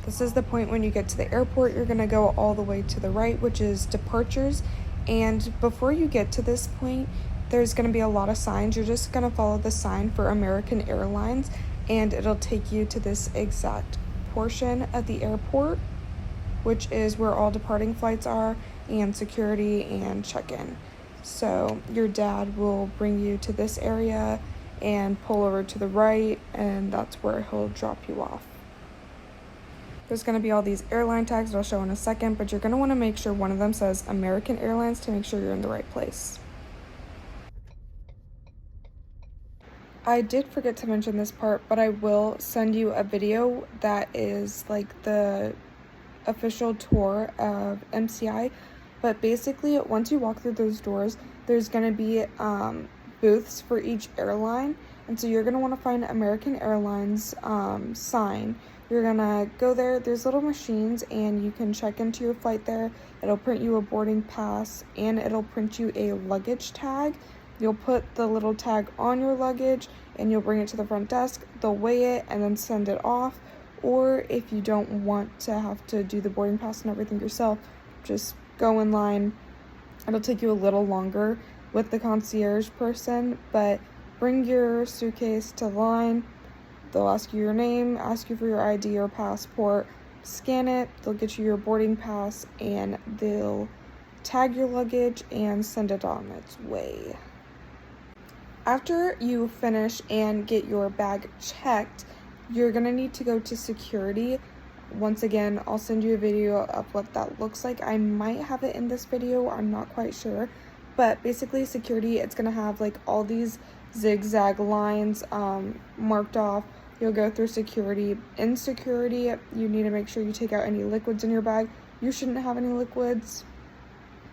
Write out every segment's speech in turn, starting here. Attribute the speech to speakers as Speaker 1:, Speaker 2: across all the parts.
Speaker 1: This is the point when you get to the airport. You're going to go all the way to the right, which is departures. And before you get to this point, there's going to be a lot of signs. You're just going to follow the sign for American Airlines, and it'll take you to this exact portion of the airport, which is where all departing flights are, and security and check-in. So your dad will bring you to this area and pull over to the right, and that's where he'll drop you off. There's going to be all these airline tags that I'll show in a second, but you're going to want to make sure one of them says American Airlines to make sure you're in the right place. I did forget to mention this part, but I will send you a video that is like the official tour of MCI. But basically, once you walk through those doors, there's going to be booths for each airline. And so you're going to want to find American Airlines sign. You're going to go there. There's little machines, and you can check into your flight there. It'll print you a boarding pass, and it'll print you a luggage tag. You'll put the little tag on your luggage, and you'll bring it to the front desk. They'll weigh it and then send it off. Or if you don't want to have to do the boarding pass and everything yourself, just go in line. It'll take you a little longer with the concierge person, but bring your suitcase to the line. They'll ask you your name, ask you for your ID or passport, scan it, they'll get you your boarding pass, and they'll tag your luggage and send it on its way. After you finish and get your bag checked, you're gonna need to go to security. Once again, I'll send you a video of what that looks like. I might have it in this video, I'm not quite sure. But basically, security, it's gonna have like all these zigzag lines marked off. You'll go through security. In security, you need to make sure you take out any liquids in your bag. You shouldn't have any liquids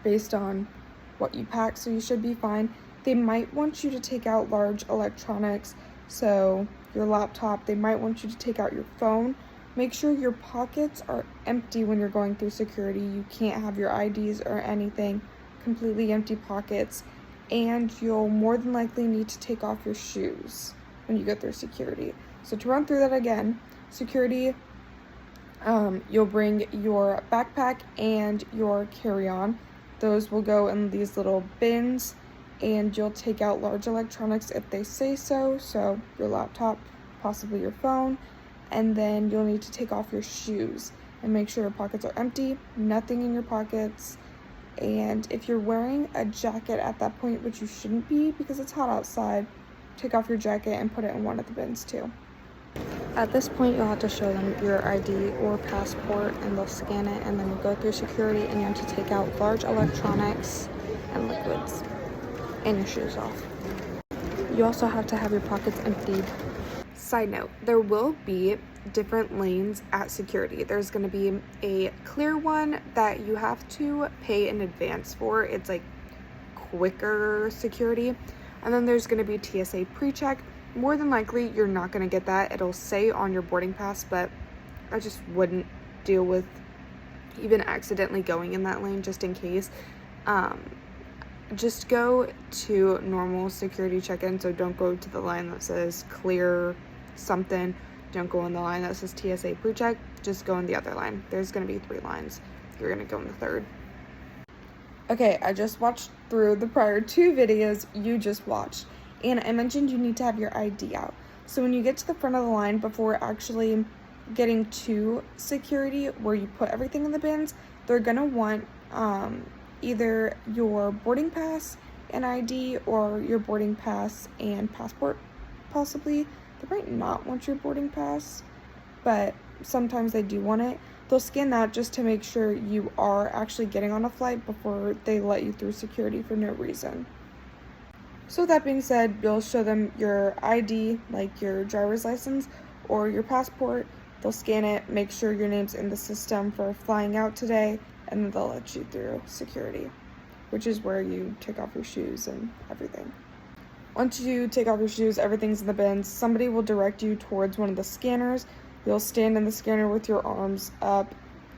Speaker 1: based on what you pack, so you should be fine. They might want you to take out large electronics, so your laptop. They might want you to take out your phone. Make sure your pockets are empty when you're going through security. You can't have your IDs or anything. Completely empty pockets. And you'll more than likely need to take off your shoes when you go through security. So to run through that again, security, you'll bring your backpack and your carry-on. Those will go in these little bins, and you'll take out large electronics if they say so, so your laptop, possibly your phone, and then you'll need to take off your shoes and make sure your pockets are empty, nothing in your pockets. And if you're wearing a jacket at that point, which you shouldn't be because it's hot outside, take off your jacket and put it in one of the bins too. At this point, you'll have to show them your ID or passport, and they'll scan it, and then you'll go through security, and you have to take out large electronics and liquids and your shoes off. You also have to have your pockets emptied. Side note, there will be different lanes at security. There's going to be a clear one that you have to pay in advance for. It's like quicker security. And then there's going to be TSA pre-check. More than likely, you're not going to get that. It'll say on your boarding pass, but I just wouldn't deal with even accidentally going in that lane just in case. Just go to normal security check-in, so don't go to the line that says clear something. Don't go in the line that says TSA pre-check. Just go in the other line. There's going to be 3 lines. You're going to go in the 3rd. Okay, I just watched through the prior 2 videos you just watched, and I mentioned you need to have your ID out. So when you get to the front of the line, before actually getting to security where you put everything in the bins, they're going to want either your boarding pass and ID, or your boarding pass and passport, possibly. They might not want your boarding pass, but sometimes they do want it. They'll scan that just to make sure you are actually getting on a flight before they let you through security for no reason. So that being said, you'll show them your ID, like your driver's license or your passport. They'll scan it, make sure your name's in the system for flying out today, and then they'll let you through security, which is where you take off your shoes and everything. Once you take off your shoes, everything's in the bins. Somebody will direct you towards one of the scanners. You'll stand in the scanner with your arms up.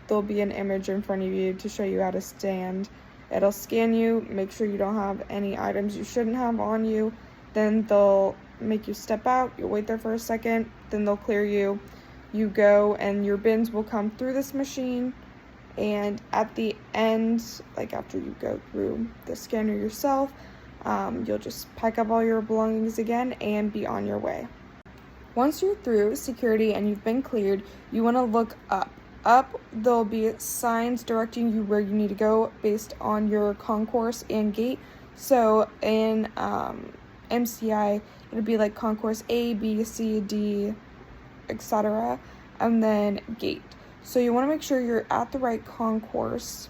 Speaker 1: There'll be an image in front of you to show you how to stand. It'll scan you, make sure you don't have any items you shouldn't have on you. Then they'll make you step out. You'll wait there for a second. Then they'll clear you. you go and your bins will come through this machine, and at the end, like after you go through the scanner yourself, you'll just pack up all your belongings again and be on your way. Once you're through security and you've been cleared, you want to look up. Up, there'll be signs directing you where you need to go based on your concourse and gate. So in MCI, it'll be like concourse A, B, C, D, etc., and then gate. So you want to make sure you're at the right concourse.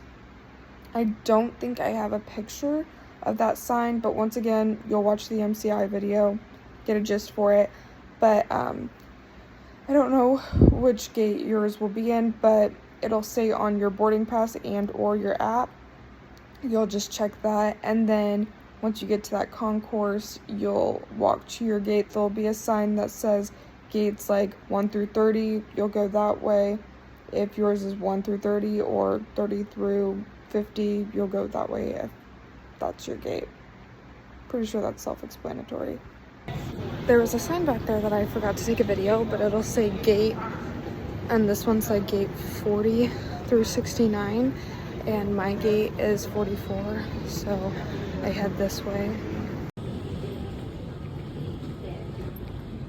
Speaker 1: I don't think I have a picture of that sign, but once again, you'll watch the MCI video, get a gist for it. But I don't know which gate yours will be in, but it'll say on your boarding pass and or your app. You'll just check that, and then once you get to that concourse, you'll walk to your gate. There'll be a sign that says gates like 1 through 30. You'll go that way. If yours is 1 through 30 or 30 through 50, you'll go that way if that's your gate. Pretty sure that's self-explanatory. There was a sign back there that I forgot to take a video, but it'll say gate, and this one's like gate 40 through 69, and my gate is 44, so I head this way.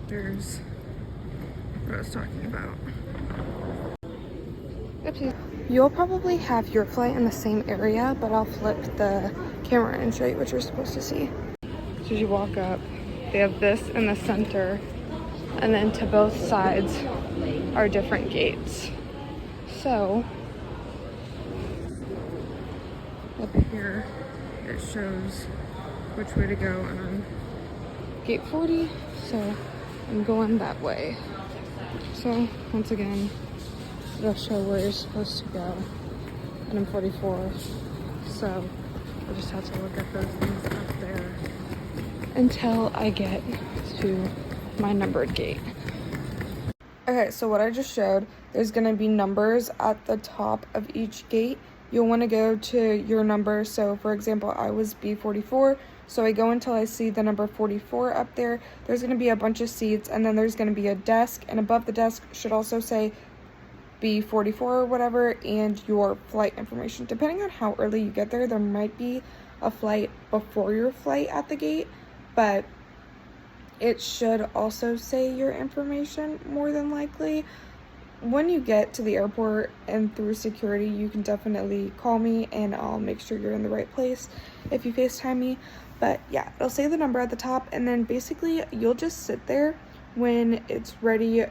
Speaker 1: There's what I was talking about. Oopsie. You'll probably have your flight in the same area, but I'll flip the camera and show you what you're supposed to see. So as you walk up, they have this in the center, and then to both sides are different gates. So up here it shows which way to go, and I'm gate 40, so I'm going that way. So once again, it'll show where you're supposed to go, and I'm 44, so I just have to look at those things up there until I get to my numbered gate. Okay, so what I just showed, there's going to be numbers at the top of each gate. You'll want to go to your number. So for example, I was B44, so I go until I see the number 44 up there. There's going to be a bunch of seats, and then there's going to be a desk, and above the desk should also say B44 or whatever, and your flight information. Depending on how early you get there, there might be a flight before your flight at the gate, but it should also say your information more than likely. When you get to the airport and through security, you can definitely call me and I'll make sure you're in the right place if you FaceTime me. But yeah, it'll say the number at the top, and then basically you'll just sit there when it's ready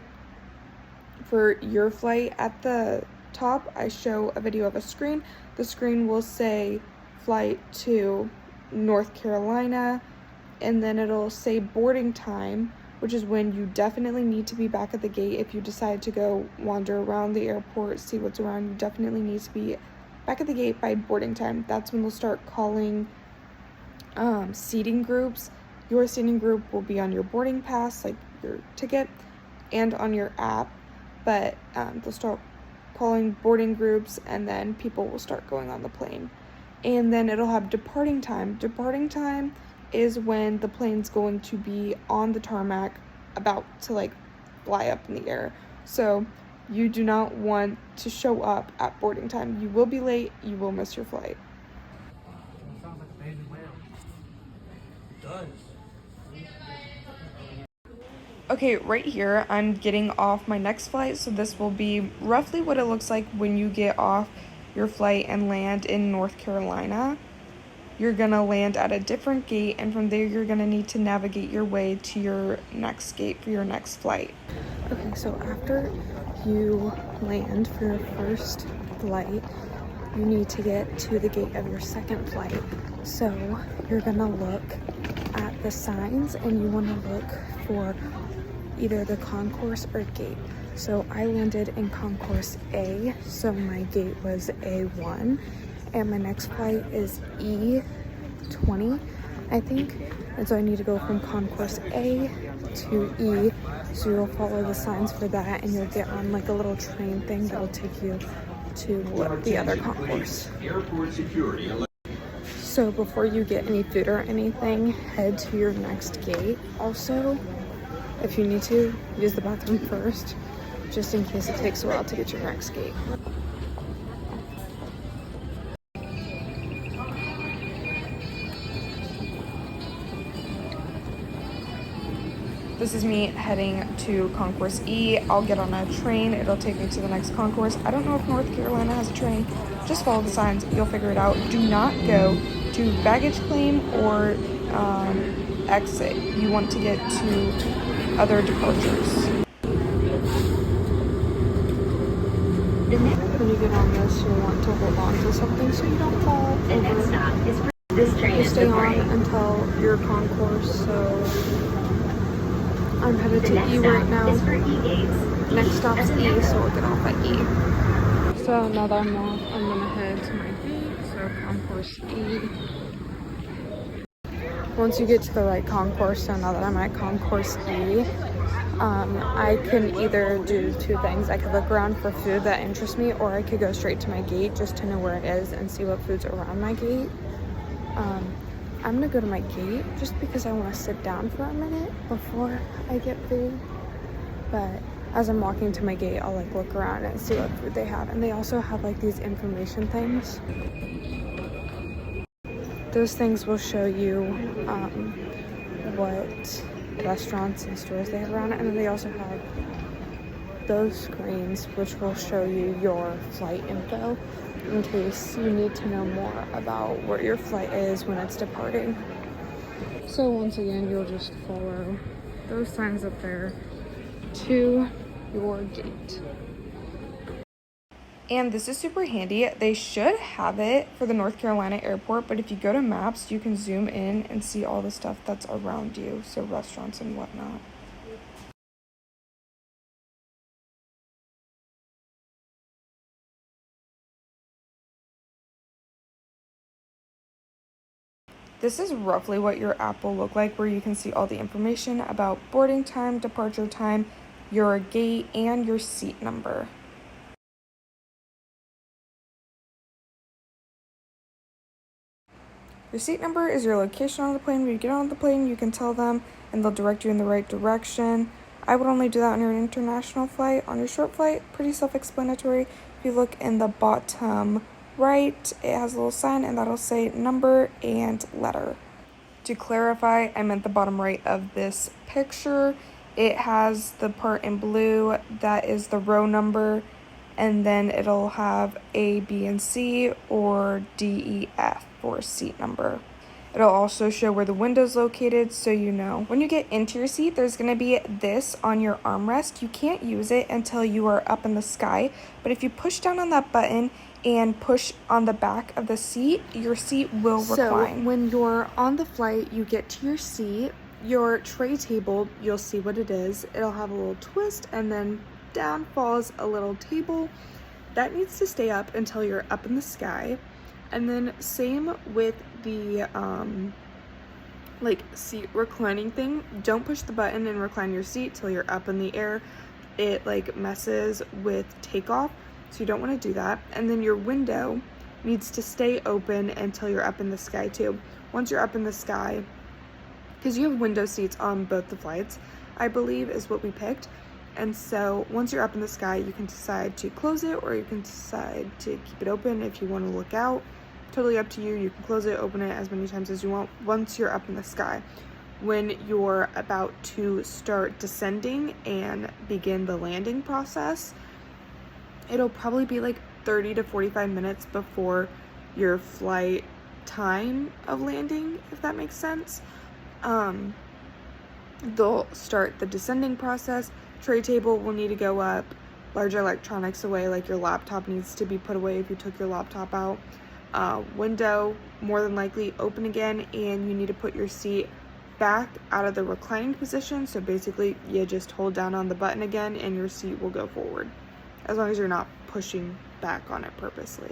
Speaker 1: for your flight. At the top, I show a video of a screen. The screen will say flight to North Carolina, and then it'll say boarding time, which is when you definitely need to be back at the gate. If you decide to go wander around the airport, see what's around, you definitely need to be back at the gate by boarding time. That's when they'll start calling seating groups. Your seating group will be on your boarding pass, like your ticket, and on your app, but they'll start calling boarding groups, and then people will start going on the plane. And then it'll have departing time. Departing time is when the plane's going to be on the tarmac, about to like fly up in the air. So you do not want to show up at boarding time. You will be late, you will miss your flight.
Speaker 2: Sounds like a baby whale. It does.
Speaker 1: Okay, right here, I'm getting off my next flight, so this will be roughly what it looks like when you get off your flight and land in North Carolina. You're gonna land at a different gate, and from there you're gonna need to navigate your way to your next gate for your next flight. Okay, so after you land for your first flight, you need to get to the gate of your second flight. So you're gonna look at the signs, and you wanna look for either the concourse or gate. So I landed in concourse A, so my gate was A1, and my next flight is E20, I think. And so I need to go from concourse A to E. So you'll follow the signs for that, and you'll get on like a little train thing that'll take you to the other concourse. So before you get any food or anything, head to your next gate. Also, if you need to, use the bathroom first. just in case it takes a while to get your next gate. This is me heading to Concourse E. I'll get on a train. It'll take me to the next concourse. I don't know if North Carolina has a train. Just follow the signs. You'll figure it out. Do not go to baggage claim or exit. You want to get to other departures. When you get on this, you'll want to hold on to something so you don't fall over.
Speaker 3: The next stop is this train
Speaker 1: You
Speaker 3: is
Speaker 1: stay on
Speaker 3: departing.
Speaker 1: until your concourse, so I'm headed
Speaker 3: The next
Speaker 1: to E
Speaker 3: stop
Speaker 1: right now.
Speaker 3: is for E gates.
Speaker 1: Next stop's E, so we'll get off at E. So now that I'm off, I'm gonna head to my gate, so concourse E. Once you get to the right concourse, so now that I'm at concourse E, I can either do two things. I could look around for food that interests me, or I could go straight to my gate just to know where it is and see what food's around my gate. I'm gonna go to my gate just because I want to sit down for a minute before I get food. But as I'm walking to my gate, I'll like look around and see what food they have. And they also have like these information things. Those things will show you what restaurants and stores they have around it. And then they also have those screens which will show you your flight info in case you need to know more about where your flight is when it's departing. So once again, you'll just follow those signs up there to your gate. And this is super handy. They should have it for the North Carolina airport, but if you go to maps, you can zoom in and see all the stuff that's around you, so restaurants and whatnot. This is roughly what your app will look like, where you can see all the information about boarding time, departure time, your gate, and your seat number. Your seat number is your location on the plane. When you get on the plane, you can tell them and they'll direct you in the right direction. I would only do that on your international flight. On your short flight, pretty self-explanatory. If you look in the bottom right, it has a little sign and that'll say number and letter. To clarify, I meant the bottom right of this picture. It has the part in blue that is the row number, and then it'll have A, B, and C, or D, E, F for seat number. It'll also show where the window's located, so you know. When you get into your seat, there's gonna be this on your armrest. You can't use it until you are up in the sky, but if you push down on that button and push on the back of the seat, your seat will recline. So when you're on the flight, you get to your seat, your tray table, you'll see what it is. It'll have a little twist, and then down falls a little table. That needs to stay up until you're up in the sky. And then same with the like seat reclining thing. Don't push the button and recline your seat till you're up in the air. It like messes with takeoff, so you don't want to do that. And then your window needs to stay open until you're up in the sky too. Once you're up in the sky, because you have window seats on both the flights, I believe is what we picked. And so once you're up in the sky, you can decide to close it or you can decide to keep it open if you want to look out. Totally up to you. You can close it, open it as many times as you want once you're up in the sky. When you're about to start descending and begin the landing process, it'll probably be like 30 to 45 minutes before your flight time of landing, if that makes sense. They'll start the descending process. Tray table will need to go up, larger electronics away, like your laptop needs to be put away if you took your laptop out. Window more than likely open again, and you need to put your seat back out of the reclining position. So basically you just hold down on the button again and your seat will go forward, as long as you're not pushing back on it purposely.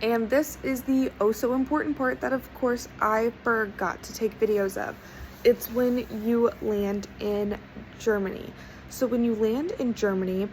Speaker 1: And this is the oh so important part that of course I forgot to take videos of. It's when you land in Germany. So when you land in Germany,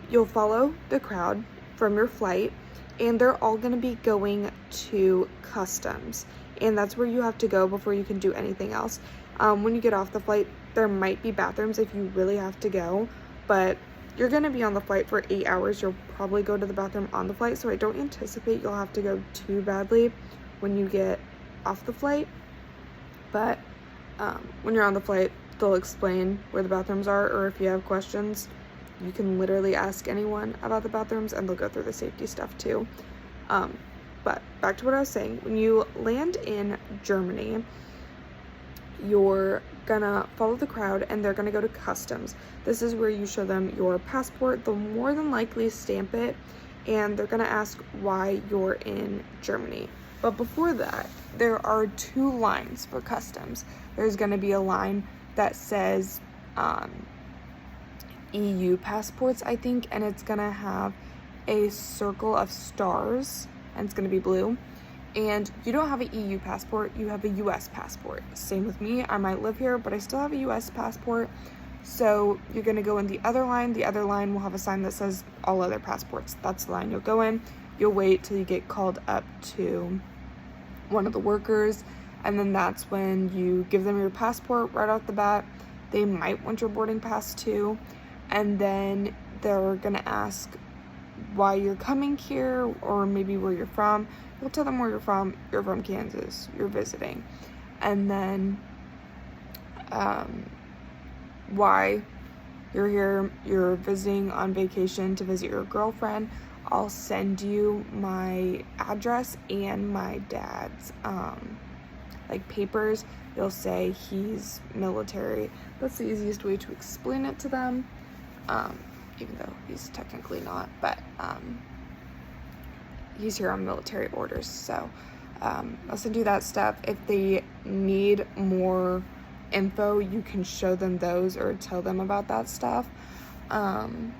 Speaker 1: you'll follow the crowd from your flight, and they're all going to be going to customs, and that's where you have to go before you can do anything else. When you get off the flight, there might be bathrooms if you really have to go, but you're going to be on the flight for 8 hours. You'll probably go to the bathroom on the flight, so I don't anticipate you'll have to go too badly when you get off the flight. But when you're on the flight, they'll explain where the bathrooms are, or if you have questions, you can literally ask anyone about the bathrooms and they'll go through the safety stuff too. But back to what I was saying, when you land in Germany, you're gonna follow the crowd and they're gonna go to customs. This is where you show them your passport. They'll more than likely stamp it and they're gonna ask why you're in Germany. But before that, there are 2 lines for customs. There's gonna be a line that says EU passports, I think, and it's gonna have a circle of stars and it's gonna be blue. And you don't have an EU passport, you have a US passport. Same with me, I might live here, but I still have a US passport. So you're gonna go in the other line. The other line will have a sign that says all other passports. That's the line you'll go in. You'll wait till you get called up to one of the workers, and then that's when you give them your passport right off the bat. They might want your boarding pass too, and then they're gonna ask why you're coming here or maybe where you're from. You'll tell them where you're from Kansas, you're visiting, and then why you're here, you're visiting on vacation to visit your girlfriend. I'll send you my address and my dad's like papers. You'll say he's military. That's the easiest way to explain it to them, even though he's technically not, but he's here on military orders. So I'll send you that stuff. If they need more info, you can show them those or tell them about that stuff, and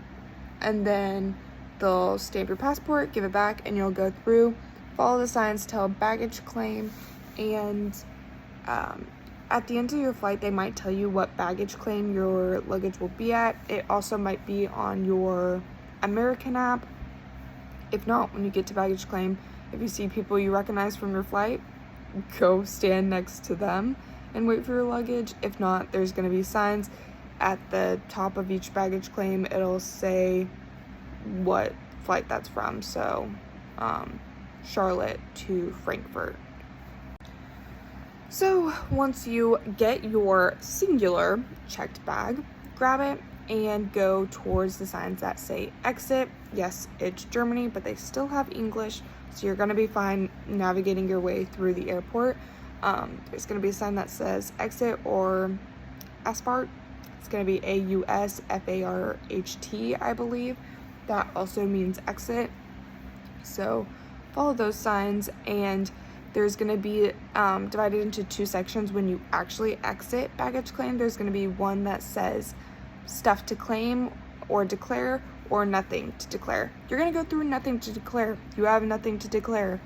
Speaker 1: then they'll stamp your passport, give it back, and you'll go through, follow the signs, tell baggage claim, and at the end of your flight, they might tell you what baggage claim your luggage will be at. It also might be on your American app. If not, when you get to baggage claim, if you see people you recognize from your flight, go stand next to them and wait for your luggage. If not, there's going to be signs at the top of each baggage claim. It'll say what flight that's from. So Charlotte to Frankfurt. So once you get your singular checked bag, grab it and go towards the signs that say exit. Yes, it's Germany, but they still have English, so you're gonna be fine navigating your way through the airport. There's gonna be a sign that says exit or Asphalt. It's gonna be AUSFARHT, I believe. That also means exit. So follow those signs, and there's going to be divided into 2 sections when you actually exit baggage claim. There's going to be one that says stuff to claim or declare, or nothing to declare. You're going to go through nothing to declare. You have nothing to declare.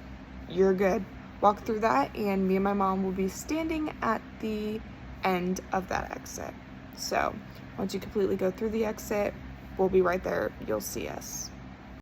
Speaker 1: You're good. Walk through that, and me and my mom will be standing at the end of that exit. So once you completely go through the exit, we'll be right there. You'll see us.